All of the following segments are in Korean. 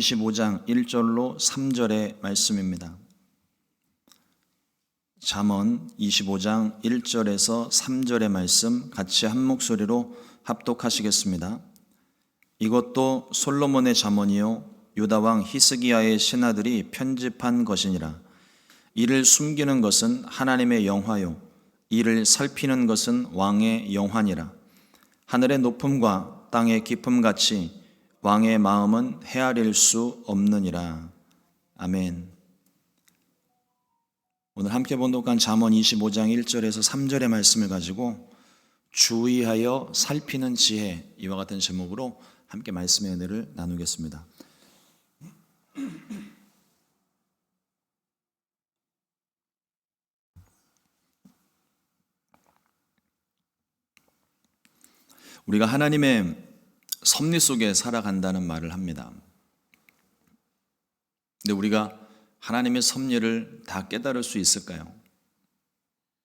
25장 1절로 3절의 말씀입니다. 잠언 25장 1절에서 3절의 말씀 같이 한 목소리로 합독하시겠습니다. 이것도 솔로몬의 잠언이요 유다 왕 히스기야의 신하들이 편집한 것이니라. 이를 숨기는 것은 하나님의 영화요 이를 살피는 것은 왕의 영화니라. 하늘의 높음과 땅의 깊음같이 왕의 마음은 헤아릴 수 없느니라. 아멘. 오늘 함께 봉독한 잠언 25장 1절에서 3절의 말씀을 가지고 주의하여 살피는 지혜, 이와 같은 제목으로 함께 말씀의 은혜를 나누겠습니다. 우리가 하나님의 섭리 속에 살아간다는 말을 합니다. 근데 우리가 하나님의 섭리를 다 깨달을 수 있을까요?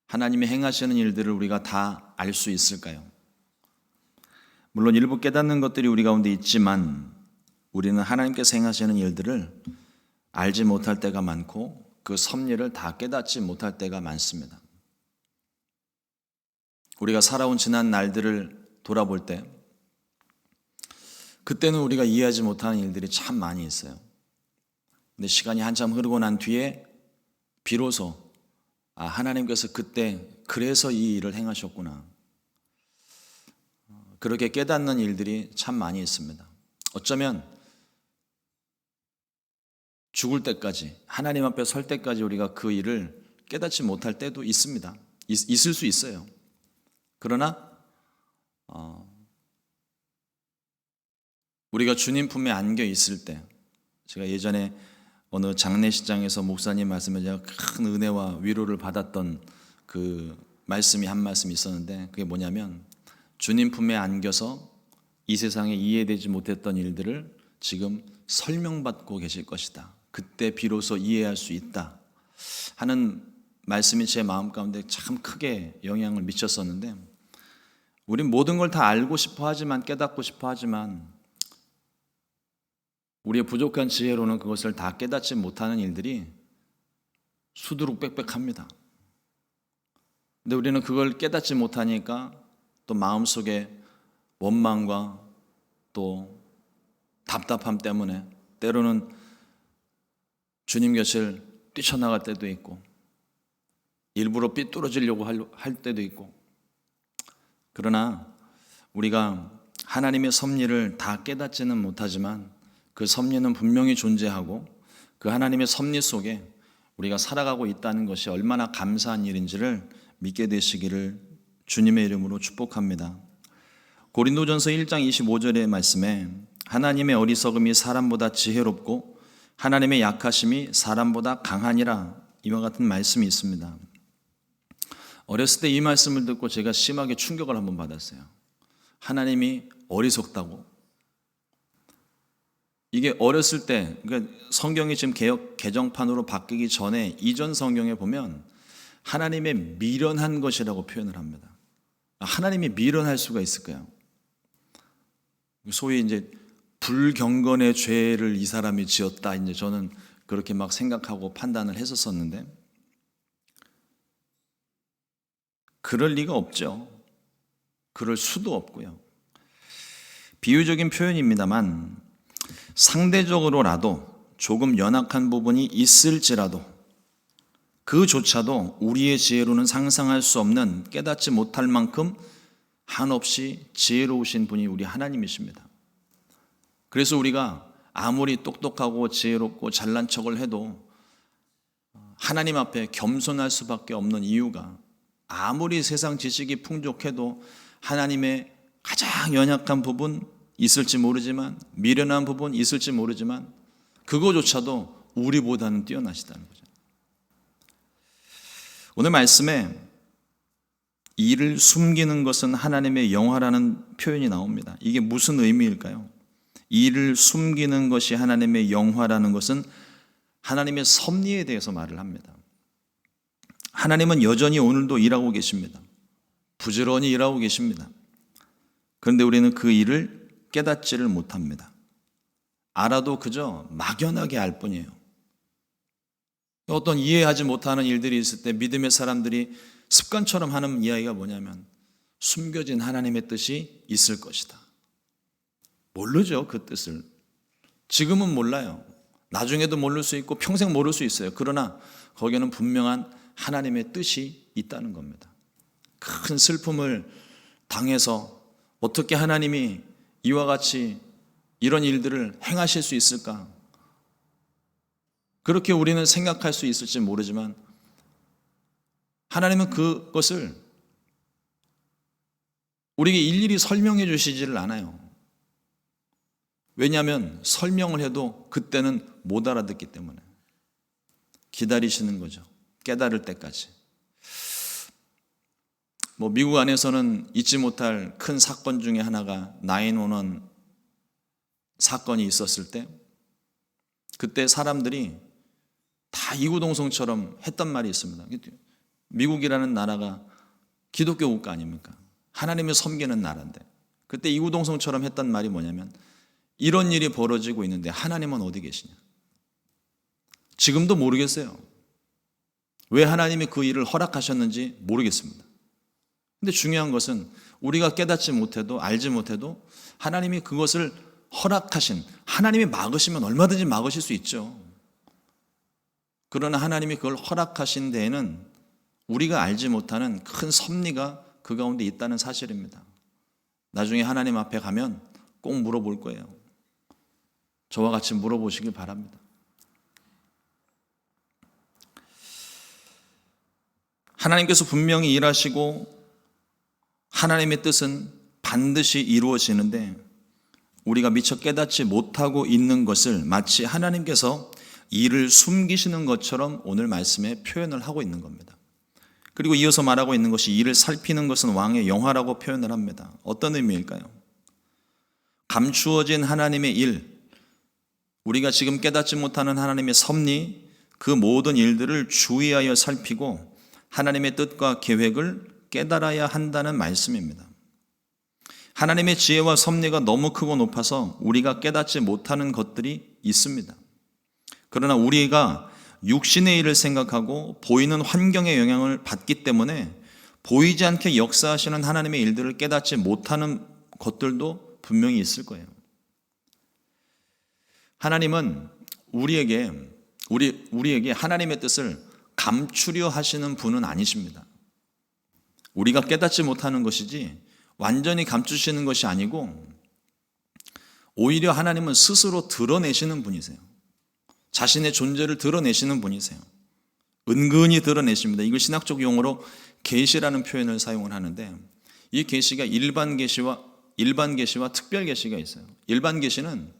하나님이 행하시는 일들을 우리가 다 알 수 있을까요? 물론 일부 깨닫는 것들이 우리 가운데 있지만 우리는 하나님께서 행하시는 일들을 알지 못할 때가 많고 그 섭리를 다 깨닫지 못할 때가 많습니다. 우리가 살아온 지난 날들을 돌아볼 때 그때는 우리가 이해하지 못하는 일들이 참 많이 있어요. 근데 시간이 한참 흐르고 난 뒤에 비로소 하나님께서 그때 그래서 이 일을 행하셨구나, 그렇게 깨닫는 일들이 참 많이 있습니다. 어쩌면 죽을 때까지, 하나님 앞에 설 때까지 우리가 그 일을 깨닫지 못할 때도 있습니다. 있을 수 있어요. 그러나 우리가 주님 품에 안겨 있을 때, 제가 예전에 어느 장례식장에서 목사님 말씀에 제가 큰 은혜와 위로를 받았던 그 말씀이 한 말씀이 있었는데, 그게 뭐냐면 주님 품에 안겨서 이 세상에 이해되지 못했던 일들을 지금 설명받고 계실 것이다, 그때 비로소 이해할 수 있다 하는 말씀이 제 마음 가운데 참 크게 영향을 미쳤었는데, 우린 모든 걸 다 알고 싶어 하지만, 깨닫고 싶어 하지만 우리의 부족한 지혜로는 그것을 다 깨닫지 못하는 일들이 수두룩빽빽합니다. 근데 우리는 그걸 깨닫지 못하니까 또 마음속에 원망과 또 답답함 때문에 때로는 주님 곁을 뛰쳐나갈 때도 있고 일부러 삐뚤어지려고 할 때도 있고, 그러나 우리가 하나님의 섭리를 다 깨닫지는 못하지만 그 섭리는 분명히 존재하고 그 하나님의 섭리 속에 우리가 살아가고 있다는 것이 얼마나 감사한 일인지를 믿게 되시기를 주님의 이름으로 축복합니다. 고린도전서 1장 25절의 말씀에 하나님의 어리석음이 사람보다 지혜롭고 하나님의 약하심이 사람보다 강하니라, 이와 같은 말씀이 있습니다. 어렸을 때 이 말씀을 듣고 제가 심하게 충격을 한번 받았어요. 하나님이 어리석다고? 이게 어렸을 때, 그러니까 성경이 지금 개정판으로 바뀌기 전에 이전 성경에 보면 하나님의 미련한 것이라고 표현을 합니다. 하나님이 미련할 수가 있을까요? 소위 이제 불경건의 죄를 이 사람이 지었다, 이제 저는 그렇게 막 생각하고 판단을 했었었는데, 그럴 리가 없죠. 그럴 수도 없고요. 비유적인 표현입니다만 상대적으로라도 조금 연약한 부분이 있을지라도 그조차도 우리의 지혜로는 상상할 수 없는, 깨닫지 못할 만큼 한없이 지혜로우신 분이 우리 하나님이십니다. 그래서 우리가 아무리 똑똑하고 지혜롭고 잘난 척을 해도 하나님 앞에 겸손할 수밖에 없는 이유가, 아무리 세상 지식이 풍족해도 하나님의 가장 연약한 부분 있을지 모르지만, 미련한 부분 있을지 모르지만 그거조차도 우리보다는 뛰어나시다는 거죠. 오늘 말씀에 이를 숨기는 것은 하나님의 영화라는 표현이 나옵니다. 이게 무슨 의미일까요? 이를 숨기는 것이 하나님의 영화라는 것은 하나님의 섭리에 대해서 말을 합니다. 하나님은 여전히 오늘도 일하고 계십니다. 부지런히 일하고 계십니다. 그런데 우리는 그 일을 깨닫지를 못합니다. 알아도 그저 막연하게 알 뿐이에요. 어떤 이해하지 못하는 일들이 있을 때 믿음의 사람들이 습관처럼 하는 이야기가 뭐냐면 숨겨진 하나님의 뜻이 있을 것이다. 모르죠, 그 뜻을. 지금은 몰라요. 나중에도 모를 수 있고 평생 모를 수 있어요. 그러나 거기에는 분명한 하나님의 뜻이 있다는 겁니다. 큰 슬픔을 당해서 어떻게 하나님이 이와 같이 이런 일들을 행하실 수 있을까? 그렇게 우리는 생각할 수 있을지 모르지만 하나님은 그것을 우리에게 일일이 설명해 주시지를 않아요. 왜냐하면 설명을 해도 그때는 못 알아듣기 때문에 기다리시는 거죠. 깨달을 때까지. 미국 안에서는 잊지 못할 큰 사건 중에 하나가 911 사건이 있었을 때 그때 사람들이 다 이구동성처럼 했던 말이 있습니다. 미국이라는 나라가 기독교 국가 아닙니까? 하나님을 섬기는 나라인데 그때 이구동성처럼 했던 말이 뭐냐면 이런 일이 벌어지고 있는데 하나님은 어디 계시냐? 지금도 모르겠어요. 왜 하나님이 그 일을 허락하셨는지 모르겠습니다. 근데 중요한 것은 우리가 깨닫지 못해도 알지 못해도 하나님이 그것을 허락하신, 하나님이 막으시면 얼마든지 막으실 수 있죠. 그러나 하나님이 그걸 허락하신 데에는 우리가 알지 못하는 큰 섭리가 그 가운데 있다는 사실입니다. 나중에 하나님 앞에 가면 꼭 물어볼 거예요. 저와 같이 물어보시길 바랍니다. 하나님께서 분명히 일하시고 하나님의 뜻은 반드시 이루어지는데 우리가 미처 깨닫지 못하고 있는 것을 마치 하나님께서 일을 숨기시는 것처럼 오늘 말씀에 표현을 하고 있는 겁니다. 그리고 이어서 말하고 있는 것이 이를 살피는 것은 왕의 영화라고 표현을 합니다. 어떤 의미일까요? 감추어진 하나님의 일, 우리가 지금 깨닫지 못하는 하나님의 섭리, 그 모든 일들을 주의하여 살피고 하나님의 뜻과 계획을 깨달아야 한다는 말씀입니다. 하나님의 지혜와 섭리가 너무 크고 높아서 우리가 깨닫지 못하는 것들이 있습니다. 그러나 우리가 육신의 일을 생각하고 보이는 환경의 영향을 받기 때문에 보이지 않게 역사하시는 하나님의 일들을 깨닫지 못하는 것들도 분명히 있을 거예요. 하나님은 우리에게 하나님의 뜻을 감추려 하시는 분은 아니십니다. 우리가 깨닫지 못하는 것이지 완전히 감추시는 것이 아니고 오히려 하나님은 스스로 드러내시는 분이세요. 자신의 존재를 드러내시는 분이세요. 은근히 드러내십니다. 이걸 신학적 용어로 계시라는 표현을 사용을 하는데 이 계시가 일반 계시와 특별 계시가 있어요. 일반 계시는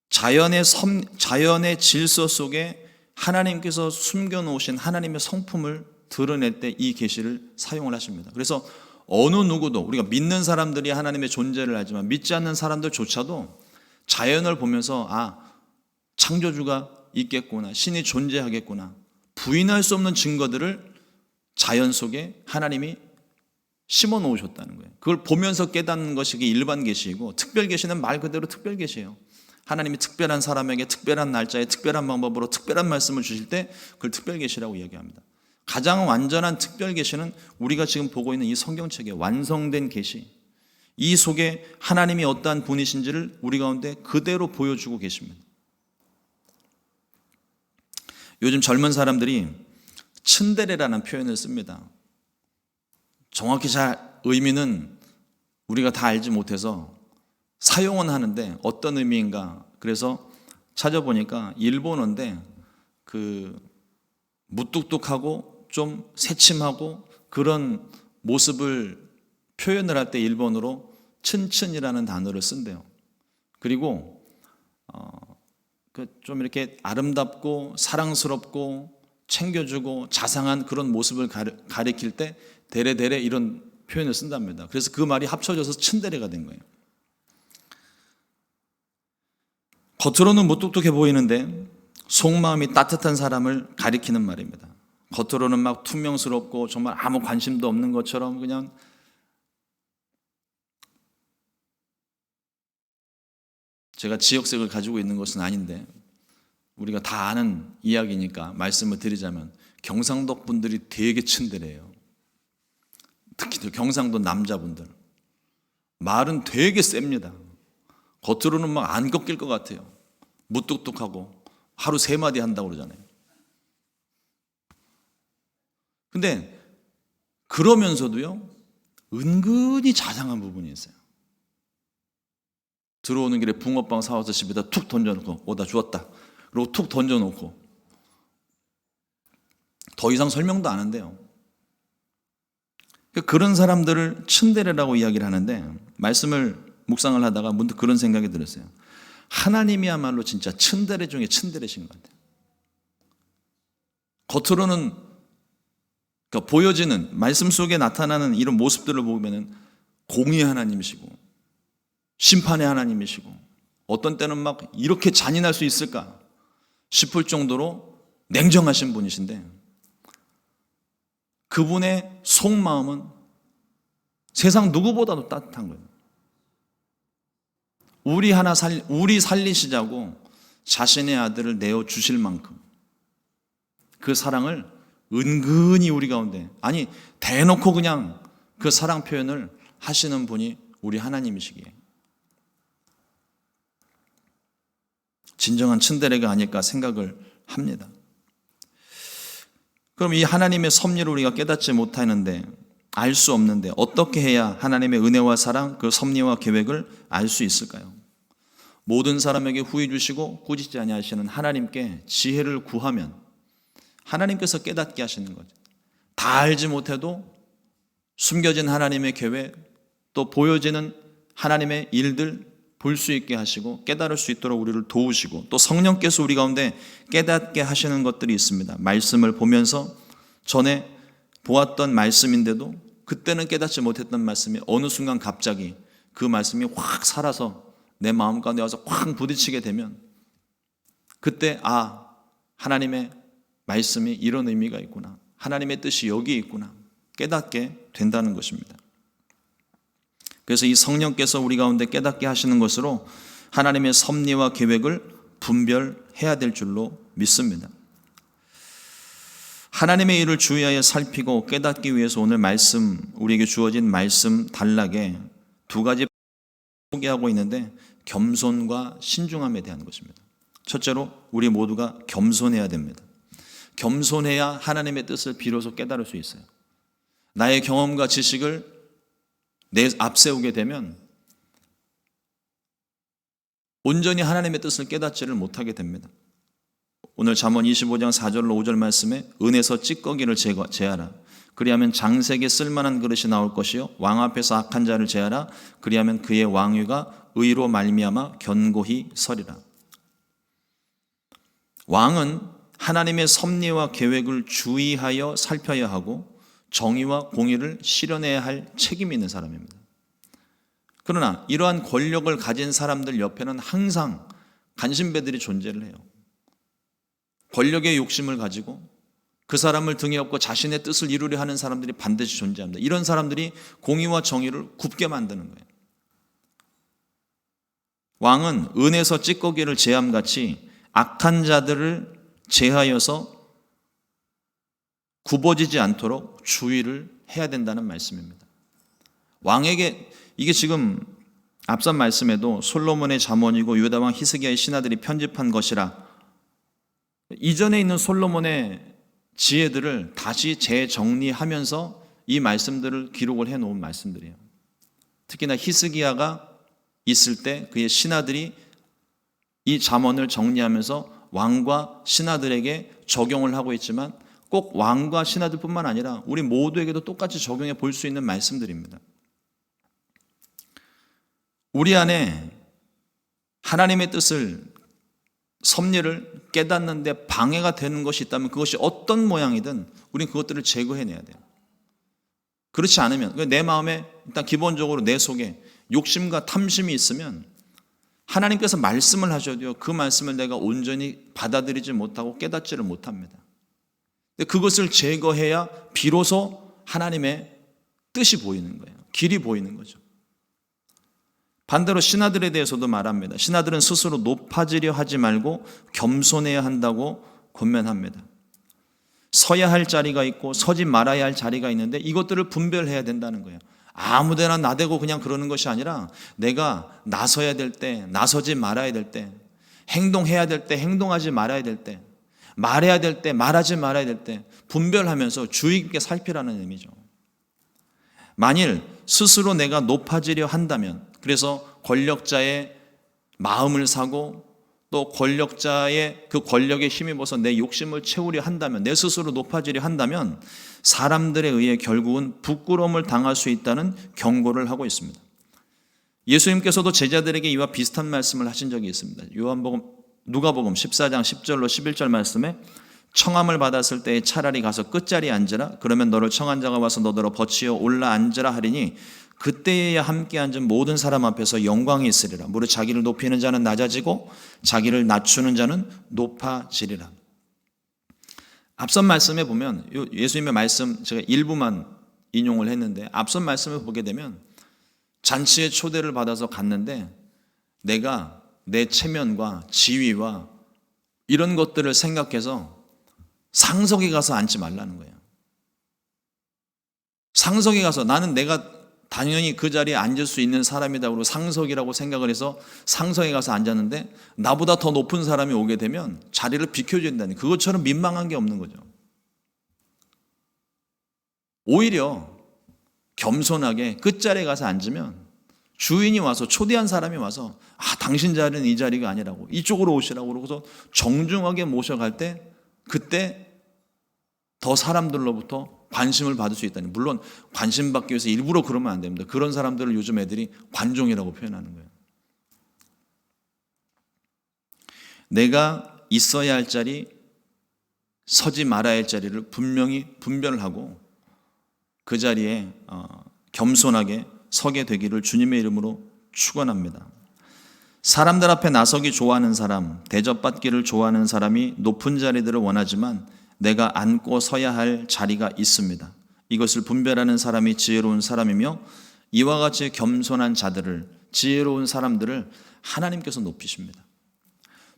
자연의 질서 속에 하나님께서 숨겨놓으신 하나님의 성품을 드러낼 때 이 계시를 사용을 하십니다. 그래서 어느 누구도 우리가 믿는 사람들이 하나님의 존재를 알지만 믿지 않는 사람들조차도 자연을 보면서 창조주가 있겠구나, 신이 존재하겠구나, 부인할 수 없는 증거들을 자연 속에 하나님이 심어 놓으셨다는 거예요. 그걸 보면서 깨닫는 것이 일반 계시이고 특별 계시는 말 그대로 특별 계시예요. 하나님이 특별한 사람에게 특별한 날짜에 특별한 방법으로 특별한 말씀을 주실 때 그걸 특별 계시라고 이야기합니다. 가장 완전한 특별 계시는 우리가 지금 보고 있는 이 성경책의 완성된 계시, 이 속에 하나님이 어떠한 분이신지를 우리 가운데 그대로 보여주고 계십니다. 요즘 젊은 사람들이 츤데레라는 표현을 씁니다. 정확히 잘 의미는 우리가 다 알지 못해서 사용은 하는데 어떤 의미인가, 그래서 찾아보니까 일본어인데 무뚝뚝하고 좀 새침하고 그런 모습을 표현을 할 때 일본어로 츤츤이라는 단어를 쓴대요. 그리고 좀 이렇게 아름답고 사랑스럽고 챙겨주고 자상한 그런 모습을 가리킬 때 데레데레 이런 표현을 쓴답니다. 그래서 그 말이 합쳐져서 츤데레가 된 거예요. 겉으로는 무뚝뚝해 보이는데 속마음이 따뜻한 사람을 가리키는 말입니다. 겉으로는 막 투명스럽고 정말 아무 관심도 없는 것처럼 그냥 제가 지역색을 가지고 있는 것은 아닌데 우리가 다 아는 이야기니까 말씀을 드리자면 경상도 분들이 되게 친절해요. 특히 경상도 남자분들 말은 되게 셉니다. 겉으로는 막 안 꺾일 것 같아요. 무뚝뚝하고 하루 3마디 한다고 그러잖아요. 근데 그러면서도요 은근히 자상한 부분이 있어요. 들어오는 길에 붕어빵 사와서 집에다 툭 던져놓고 오다 주웠다. 그리고 툭 던져놓고 더 이상 설명도 안 한대요. 그런 사람들을 츤데레라고 이야기를 하는데 말씀을 묵상을 하다가 문득 그런 생각이 들었어요. 하나님이야말로 진짜 츤데레 중에 츤데레신 것 같아요. 겉으로는 그러니까 보여지는 말씀 속에 나타나는 이런 모습들을 보면은 공의의 하나님이시고 심판의 하나님이시고 어떤 때는 막 이렇게 잔인할 수 있을까 싶을 정도로 냉정하신 분이신데 그분의 속마음은 세상 누구보다도 따뜻한 거예요. 우리 살리시자고 자신의 아들을 내어 주실 만큼 그 사랑을 은근히 우리 가운데 아니 대놓고 그냥 그 사랑 표현을 하시는 분이 우리 하나님이시기에 진정한 츤데레가 아닐까 생각을 합니다. 그럼 이 하나님의 섭리를 우리가 깨닫지 못하는데 알 수 없는데 어떻게 해야 하나님의 은혜와 사랑 그 섭리와 계획을 알 수 있을까요? 모든 사람에게 후히 주시고 꾸짖지 아니하시는 하나님께 지혜를 구하면 하나님께서 깨닫게 하시는 거죠. 다 알지 못해도 숨겨진 하나님의 계획 또 보여지는 하나님의 일들 볼 수 있게 하시고 깨달을 수 있도록 우리를 도우시고 또 성령께서 우리 가운데 깨닫게 하시는 것들이 있습니다. 말씀을 보면서 전에 보았던 말씀인데도 그때는 깨닫지 못했던 말씀이 어느 순간 갑자기 그 말씀이 확 살아서 내 마음 가운데 와서 확 부딪히게 되면 그때 하나님의 말씀이 이런 의미가 있구나. 하나님의 뜻이 여기 있구나. 깨닫게 된다는 것입니다. 그래서 이 성령께서 우리 가운데 깨닫게 하시는 것으로 하나님의 섭리와 계획을 분별해야 될 줄로 믿습니다. 하나님의 일을 주의하여 살피고 깨닫기 위해서 오늘 말씀, 우리에게 주어진 말씀 단락에 2가지 소개하고 있는데 겸손과 신중함에 대한 것입니다. 첫째로 우리 모두가 겸손해야 됩니다. 겸손해야 하나님의 뜻을 비로소 깨달을 수 있어요. 나의 경험과 지식을 내 앞세우게 되면 온전히 하나님의 뜻을 깨닫지를 못하게 됩니다. 오늘 잠언 25장 4절로 5절 말씀에 은에서 찌꺼기를 제하라. 그리하면 장색에 쓸만한 그릇이 나올 것이요 왕 앞에서 악한 자를 제하라. 그리하면 그의 왕위가 의로 말미암아 견고히 서리라. 왕은 하나님의 섭리와 계획을 주의하여 살펴야 하고 정의와 공의를 실현해야 할 책임이 있는 사람입니다. 그러나 이러한 권력을 가진 사람들 옆에는 항상 간신배들이 존재를 해요. 권력의 욕심을 가지고 그 사람을 등에 업고 자신의 뜻을 이루려 하는 사람들이 반드시 존재합니다. 이런 사람들이 공의와 정의를 굽게 만드는 거예요. 왕은 은에서 찌꺼기를 제함같이 악한 자들을 제하여서 굽어지지 않도록 주의를 해야 된다는 말씀입니다. 왕에게 이게 지금 앞선 말씀에도 솔로몬의 잠언이고 유다 왕 히스기야의 신하들이 편집한 것이라 이전에 있는 솔로몬의 지혜들을 다시 재정리하면서 이 말씀들을 기록을 해놓은 말씀들이에요. 특히나 히스기야가 있을 때 그의 신하들이 이 잠언을 정리하면서 왕과 신하들에게 적용을 하고 있지만 꼭 왕과 신하들뿐만 아니라 우리 모두에게도 똑같이 적용해 볼 수 있는 말씀들입니다. 우리 안에 하나님의 뜻을 섭리를 깨닫는데 방해가 되는 것이 있다면 그것이 어떤 모양이든 우리는 그것들을 제거해내야 돼요. 그렇지 않으면 내 마음에 일단 기본적으로 내 속에 욕심과 탐심이 있으면 하나님께서 말씀을 하셔도요 그 말씀을 내가 온전히 받아들이지 못하고 깨닫지를 못합니다. 그것을 제거해야 비로소 하나님의 뜻이 보이는 거예요. 길이 보이는 거죠. 반대로 신하들에 대해서도 말합니다. 신하들은 스스로 높아지려 하지 말고 겸손해야 한다고 권면합니다. 서야 할 자리가 있고 서지 말아야 할 자리가 있는데 이것들을 분별해야 된다는 거예요. 아무데나 나대고 그냥 그러는 것이 아니라 내가 나서야 될 때, 나서지 말아야 될 때, 행동해야 될 때, 행동하지 말아야 될 때, 말해야 될 때, 말하지 말아야 될 때 분별하면서 주의 깊게 살피라는 의미죠. 만일 스스로 내가 높아지려 한다면, 그래서 권력자의 마음을 사고 또 권력자의 그 권력에 힘입어서 내 욕심을 채우려 한다면, 내 스스로 높아지려 한다면 사람들에 의해 결국은 부끄러움을 당할 수 있다는 경고를 하고 있습니다. 예수님께서도 제자들에게 이와 비슷한 말씀을 하신 적이 있습니다. 누가복음 14장 10절로 11절 말씀에 청함을 받았을 때에 차라리 가서 끝자리에 앉으라. 그러면 너를 청한 자가 와서 너더러 버치어 올라 앉으라 하리니 그때에야 함께 앉은 모든 사람 앞에서 영광이 있으리라. 무릇 자기를 높이는 자는 낮아지고 자기를 낮추는 자는 높아지리라. 앞선 말씀에 보면 예수님의 말씀 제가 일부만 인용을 했는데 앞선 말씀을 보게 되면 잔치에 초대를 받아서 갔는데 내가 내 체면과 지위와 이런 것들을 생각해서 상석에 가서 앉지 말라는 거예요. 상석에 가서 나는 내가 당연히 그 자리에 앉을 수 있는 사람이라고 상석이라고 생각을 해서 상석에 가서 앉았는데 나보다 더 높은 사람이 오게 되면 자리를 비켜준다니 그것처럼 민망한 게 없는 거죠. 오히려 겸손하게 끝자리에 가서 앉으면 주인이 와서 초대한 사람이 와서 당신 자리는 이 자리가 아니라고 이쪽으로 오시라고 그러고서 정중하게 모셔갈 때 그때 더 사람들로부터 관심을 받을 수 있다니. 물론 관심 받기 위해서 일부러 그러면 안 됩니다. 그런 사람들을 요즘 애들이 관종이라고 표현하는 거예요. 내가 있어야 할 자리, 서지 말아야 할 자리를 분명히 분별을 하고 그 자리에 겸손하게 서게 되기를 주님의 이름으로 축원합니다. 사람들 앞에 나서기 좋아하는 사람, 대접받기를 좋아하는 사람이 높은 자리들을 원하지만 내가 앉고 서야 할 자리가 있습니다. 이것을 분별하는 사람이 지혜로운 사람이며 이와 같이 겸손한 자들을, 지혜로운 사람들을 하나님께서 높이십니다.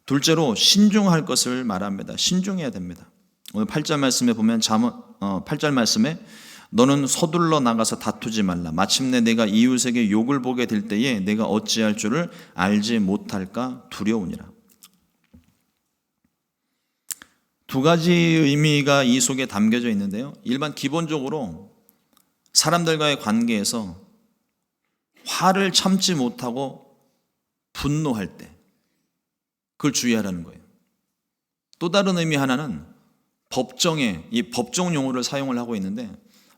둘째로 신중할 것을 말합니다. 신중해야 됩니다. 오늘 8절 말씀에 보면 8절 말씀에 너는 서둘러 나가서 다투지 말라. 마침내 내가 이웃에게 욕을 보게 될 때에 내가 어찌할 줄을 알지 못할까 두려우니라. 두 가지 의미가 이 속에 담겨져 있는데요. 일반 기본적으로 사람들과의 관계에서 화를 참지 못하고 분노할 때 그걸 주의하라는 거예요. 또 다른 의미 하나는 법정에, 이 법정 용어를 사용을 하고 있는데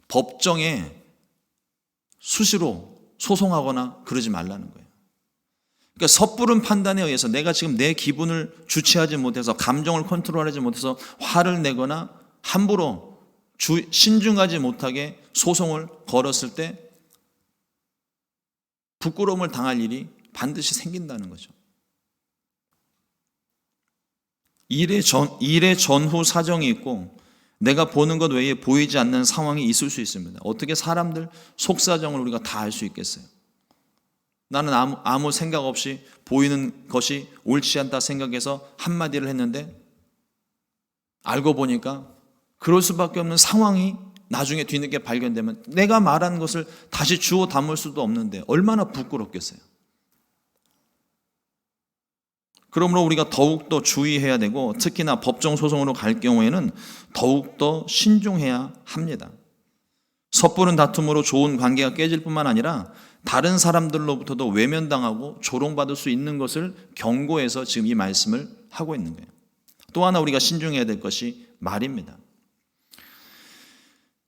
법정에 수시로 소송하거나 그러지 말라는 거예요. 그러니까 섣부른 판단에 의해서 내가 지금 내 기분을 주체하지 못해서 감정을 컨트롤하지 못해서 화를 내거나 함부로 신중하지 못하게 소송을 걸었을 때 부끄러움을 당할 일이 반드시 생긴다는 거죠. 일의 전후 사정이 있고 내가 보는 것 외에 보이지 않는 상황이 있을 수 있습니다. 어떻게 사람들 속사정을 우리가 다 알 수 있겠어요? 나는 아무 생각 없이 보이는 것이 옳지 않다 생각해서 한마디를 했는데 알고 보니까 그럴 수밖에 없는 상황이 나중에 뒤늦게 발견되면 내가 말한 것을 다시 주워 담을 수도 없는데 얼마나 부끄럽겠어요. 그러므로 우리가 더욱더 주의해야 되고 특히나 법정 소송으로 갈 경우에는 더욱더 신중해야 합니다. 섣부른 다툼으로 좋은 관계가 깨질 뿐만 아니라 다른 사람들로부터도 외면당하고 조롱받을 수 있는 것을 경고해서 지금 이 말씀을 하고 있는 거예요. 또 하나 우리가 신중해야 될 것이 말입니다.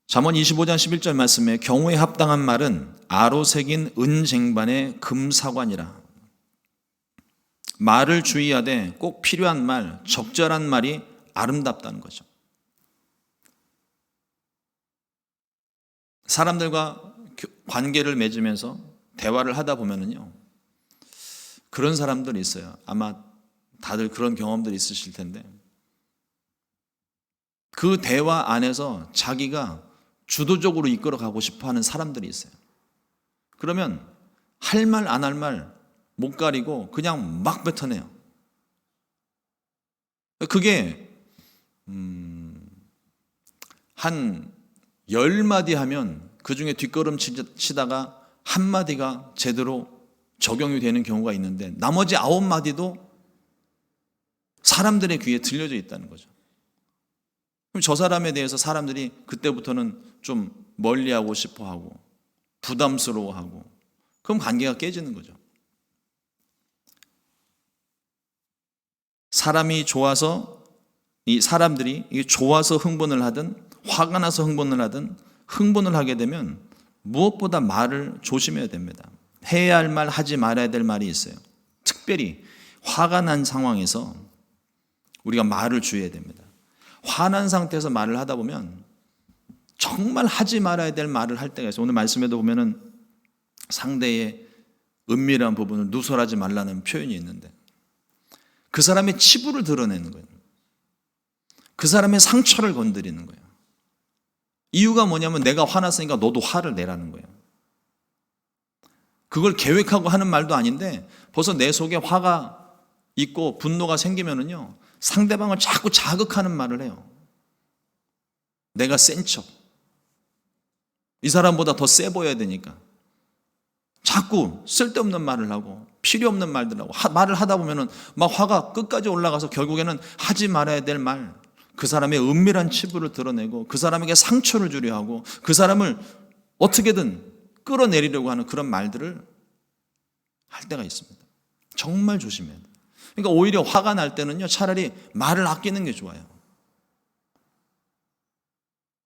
잠언 25장 11절 말씀에 경우에 합당한 말은 아로 새긴 은쟁반의 금사관이라. 말을 주의하되 꼭 필요한 말, 적절한 말이 아름답다는 거죠. 사람들과 관계를 맺으면서 대화를 하다 보면은요, 그런 사람들이 있어요. 아마 다들 그런 경험들이 있으실 텐데 그 대화 안에서 자기가 주도적으로 이끌어가고 싶어하는 사람들이 있어요. 그러면 할 말 안 할 말 못 가리고 그냥 막 뱉어내요. 그게 한 10마디 하면 그중에 뒷걸음 치다가 한 마디가 제대로 적용이 되는 경우가 있는데 나머지 9마디도 사람들의 귀에 들려져 있다는 거죠. 그럼 저 사람에 대해서 사람들이 그때부터는 좀 멀리하고 싶어하고 부담스러워하고 그럼 관계가 깨지는 거죠. 사람이 좋아서 이 사람들이 좋아서 흥분을 하든 화가 나서 흥분을 하든 흥분을 하게 되면 무엇보다 말을 조심해야 됩니다. 해야 할 말, 하지 말아야 될 말이 있어요. 특별히 화가 난 상황에서 우리가 말을 주의해야 됩니다. 화난 상태에서 말을 하다 보면 정말 하지 말아야 될 말을 할 때가 있어요. 오늘 말씀에도 보면은 상대의 은밀한 부분을 누설하지 말라는 표현이 있는데 그 사람의 치부를 드러내는 거예요. 그 사람의 상처를 건드리는 거예요. 이유가 뭐냐면 내가 화났으니까 너도 화를 내라는 거예요. 그걸 계획하고 하는 말도 아닌데 벌써 내 속에 화가 있고 분노가 생기면은요 상대방을 자꾸 자극하는 말을 해요. 내가 센 척. 이 사람보다 더 세 보여야 되니까 자꾸 쓸데없는 말을 하고 필요 없는 말들 하고 말을 하다 보면은 막 화가 끝까지 올라가서 결국에는 하지 말아야 될 말, 그 사람의 은밀한 치부를 드러내고 그 사람에게 상처를 주려 하고 그 사람을 어떻게든 끌어내리려고 하는 그런 말들을 할 때가 있습니다. 정말 조심해야 돼요. 그러니까 오히려 화가 날 때는요 차라리 말을 아끼는 게 좋아요.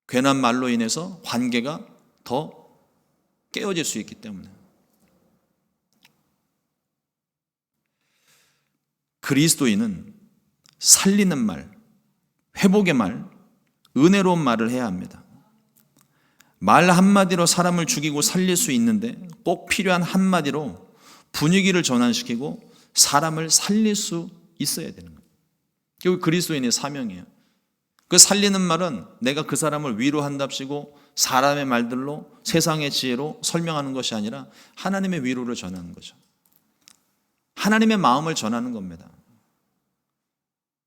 괜한 말로 인해서 관계가 더 깨어질 수 있기 때문에. 그리스도인은 살리는 말, 회복의 말, 은혜로운 말을 해야 합니다. 말 한마디로 사람을 죽이고 살릴 수 있는데 꼭 필요한 한마디로 분위기를 전환시키고 사람을 살릴 수 있어야 되는 거예요. 그게 그리스도인의 사명이에요. 그 살리는 말은 내가 그 사람을 위로한답시고 사람의 말들로 세상의 지혜로 설명하는 것이 아니라 하나님의 위로를 전하는 거죠. 하나님의 마음을 전하는 겁니다.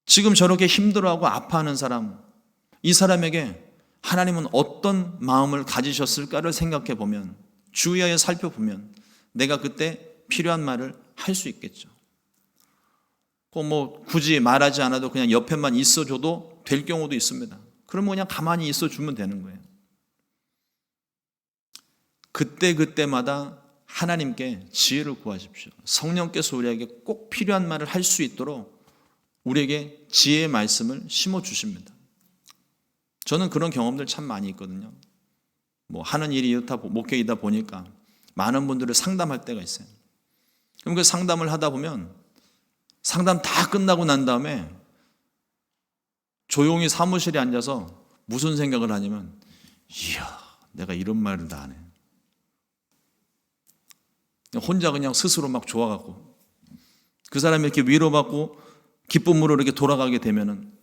지금 저렇게 힘들어하고 아파하는 사람, 이 사람에게 하나님은 어떤 마음을 가지셨을까를 생각해 보면, 주의하여 살펴보면 내가 그때 필요한 말을 할 수 있겠죠. 뭐 굳이 말하지 않아도 그냥 옆에만 있어줘도 될 경우도 있습니다. 그러면 그냥 가만히 있어주면 되는 거예요. 그때마다 하나님께 지혜를 구하십시오. 성령께서 우리에게 꼭 필요한 말을 할 수 있도록 우리에게 지혜의 말씀을 심어주십니다. 저는 그런 경험들 참 많이 있거든요. 뭐 하는 일이 이렇다, 목회이다 보니까 많은 분들을 상담할 때가 있어요. 그럼 그 상담을 하다 보면 상담 다 끝나고 난 다음에 조용히 사무실에 앉아서 무슨 생각을 하냐면, 이야, 내가 이런 말을 다 하네. 혼자 그냥 스스로 막 좋아갖고 그 사람이 이렇게 위로받고 기쁨으로 이렇게 돌아가게 되면은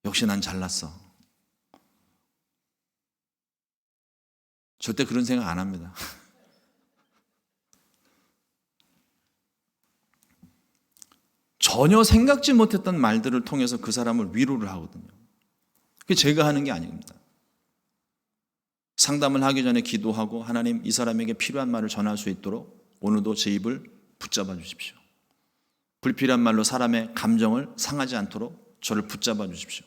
역시 난 잘났어. 절대 그런 생각 안 합니다. 전혀 생각지 못했던 말들을 통해서 그 사람을 위로를 하거든요. 그게 제가 하는 게 아닙니다. 상담을 하기 전에 기도하고, 하나님, 이 사람에게 필요한 말을 전할 수 있도록 오늘도 제 입을 붙잡아 주십시오. 불필요한 말로 사람의 감정을 상하지 않도록 저를 붙잡아 주십시오.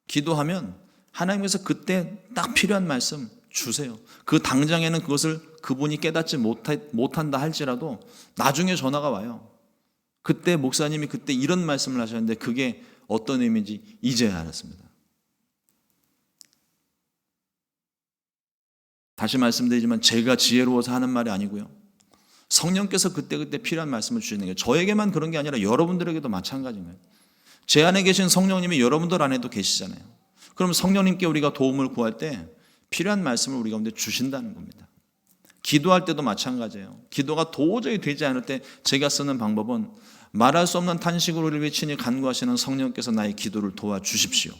기도하면 하나님께서 그때 딱 필요한 말씀 주세요. 그 당장에는 그것을 그분이 깨닫지 못한다 할지라도 나중에 전화가 와요. 그때 목사님이 그때 이런 말씀을 하셨는데 그게 어떤 의미인지 이제야 알았습니다. 다시 말씀드리지만 제가 지혜로워서 하는 말이 아니고요. 성령께서 그때그때 필요한 말씀을 주시는 거예요. 저에게만 그런 게 아니라 여러분들에게도 마찬가지인 거예요. 제 안에 계신 성령님이 여러분들 안에도 계시잖아요. 그럼 성령님께 우리가 도움을 구할 때 필요한 말씀을 우리 가운데 주신다는 겁니다. 기도할 때도 마찬가지예요. 기도가 도저히 되지 않을 때 제가 쓰는 방법은 말할 수 없는 탄식으로 우리를 친히 간구하시는 성령께서 나의 기도를 도와주십시오.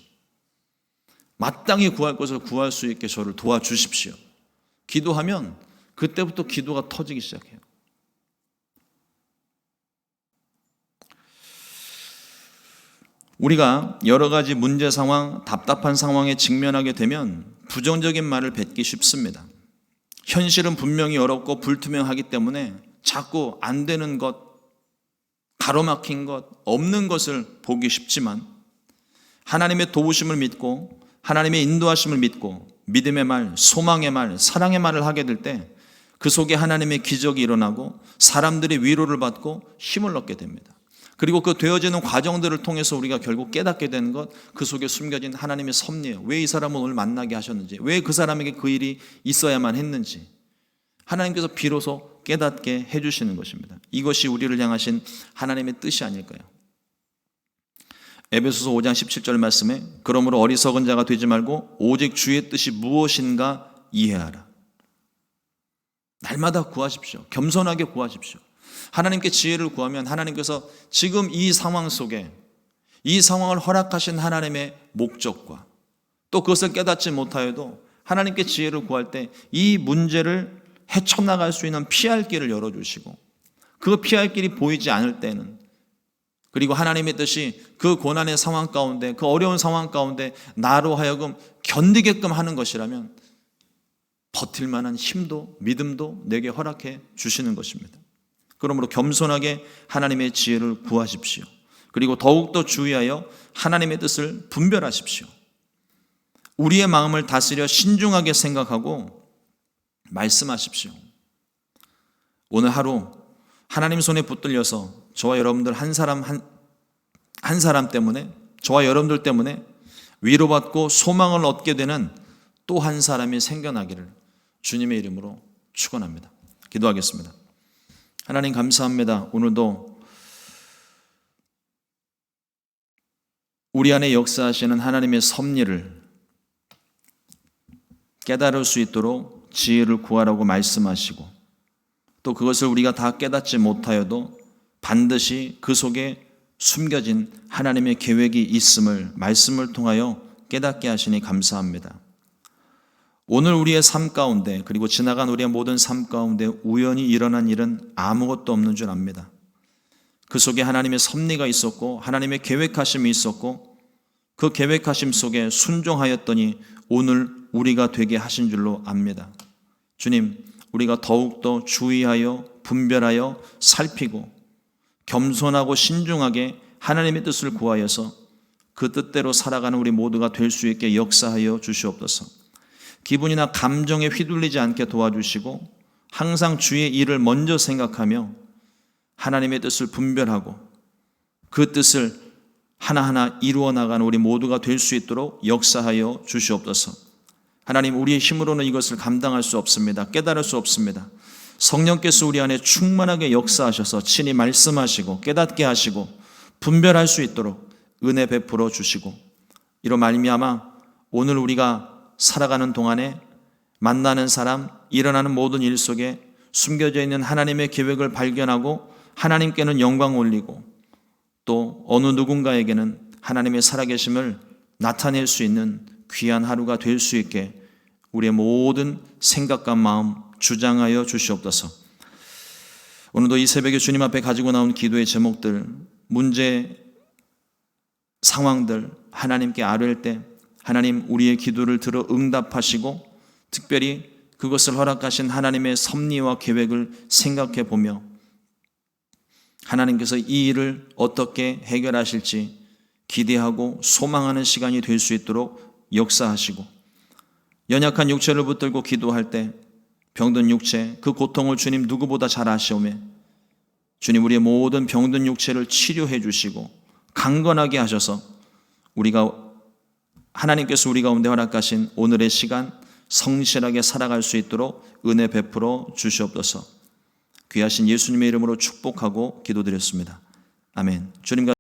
마땅히 구할 것을 구할 수 있게 저를 도와주십시오. 기도하면 그때부터 기도가 터지기 시작해요. 우리가 여러 가지 문제 상황, 답답한 상황에 직면하게 되면 부정적인 말을 뱉기 쉽습니다. 현실은 분명히 어렵고 불투명하기 때문에 자꾸 안 되는 것, 가로막힌 것, 없는 것을 보기 쉽지만 하나님의 도우심을 믿고 하나님의 인도하심을 믿고 믿음의 말, 소망의 말, 사랑의 말을 하게 될 때 그 속에 하나님의 기적이 일어나고 사람들이 위로를 받고 힘을 얻게 됩니다. 그리고 그 되어지는 과정들을 통해서 우리가 결국 깨닫게 되는 것, 그 속에 숨겨진 하나님의 섭리예요. 왜 이 사람을 오늘 만나게 하셨는지, 왜 그 사람에게 그 일이 있어야만 했는지 하나님께서 비로소 깨닫게 해주시는 것입니다. 이것이 우리를 향하신 하나님의 뜻이 아닐까요? 에베소서 5장 17절 말씀에 그러므로 어리석은 자가 되지 말고 오직 주의 뜻이 무엇인가 이해하라. 날마다 구하십시오. 겸손하게 구하십시오. 하나님께 지혜를 구하면 하나님께서 지금 이 상황 속에 이 상황을 허락하신 하나님의 목적과 또 그것을 깨닫지 못하여도 하나님께 지혜를 구할 때 이 문제를 헤쳐나갈 수 있는 피할 길을 열어주시고 그 피할 길이 보이지 않을 때는 그리고 하나님의 뜻이 그 고난의 상황 가운데 그 어려운 상황 가운데 나로 하여금 견디게끔 하는 것이라면 버틸 만한 힘도 믿음도 내게 허락해 주시는 것입니다. 그러므로 겸손하게 하나님의 지혜를 구하십시오. 그리고 더욱더 주의하여 하나님의 뜻을 분별하십시오. 우리의 마음을 다스려 신중하게 생각하고 말씀하십시오. 오늘 하루 하나님 손에 붙들려서 저와 여러분들 한 사람 때문에 저와 여러분들 때문에 위로받고 소망을 얻게 되는 또 한 사람이 생겨나기를 주님의 이름으로 축원합니다. 기도하겠습니다. 하나님 감사합니다. 오늘도 우리 안에 역사하시는 하나님의 섭리를 깨달을 수 있도록 지혜를 구하라고 말씀하시고 또 그것을 우리가 다 깨닫지 못하여도 반드시 그 속에 숨겨진 하나님의 계획이 있음을 말씀을 통하여 깨닫게 하시니 감사합니다. 오늘 우리의 삶 가운데 그리고 지나간 우리의 모든 삶 가운데 우연히 일어난 일은 아무것도 없는 줄 압니다. 그 속에 하나님의 섭리가 있었고 하나님의 계획하심이 있었고 그 계획하심 속에 순종하였더니 오늘 우리가 되게 하신 줄로 압니다. 주님, 우리가 더욱더 주의하여 분별하여 살피고 겸손하고 신중하게 하나님의 뜻을 구하여서 그 뜻대로 살아가는 우리 모두가 될 수 있게 역사하여 주시옵소서. 기분이나 감정에 휘둘리지 않게 도와주시고 항상 주의 일을 먼저 생각하며 하나님의 뜻을 분별하고 그 뜻을 하나하나 이루어 나가는 우리 모두가 될 수 있도록 역사하여 주시옵소서. 하나님, 우리의 힘으로는 이것을 감당할 수 없습니다. 깨달을 수 없습니다. 성령께서 우리 안에 충만하게 역사하셔서 친히 말씀하시고 깨닫게 하시고 분별할 수 있도록 은혜 베풀어 주시고 이로 말미암아 오늘 우리가 살아가는 동안에 만나는 사람, 일어나는 모든 일 속에 숨겨져 있는 하나님의 계획을 발견하고 하나님께는 영광 올리고 또 어느 누군가에게는 하나님의 살아계심을 나타낼 수 있는 귀한 하루가 될 수 있게 우리의 모든 생각과 마음 주장하여 주시옵소서. 오늘도 이 새벽에 주님 앞에 가지고 나온 기도의 제목들, 문제, 상황들 하나님께 아뢰일 때 하나님 우리의 기도를 들어 응답하시고 특별히 그것을 허락하신 하나님의 섭리와 계획을 생각해 보며 하나님께서 이 일을 어떻게 해결하실지 기대하고 소망하는 시간이 될 수 있도록 역사하시고 연약한 육체를 붙들고 기도할 때 병든 육체 그 고통을 주님 누구보다 잘 아시오매 주님 우리의 모든 병든 육체를 치료해 주시고 강건하게 하셔서 하나님께서 우리 가운데 허락하신 오늘의 시간 성실하게 살아갈 수 있도록 은혜 베풀어 주시옵소서. 귀하신 예수님의 이름으로 축복하고 기도드렸습니다. 아멘. 주님과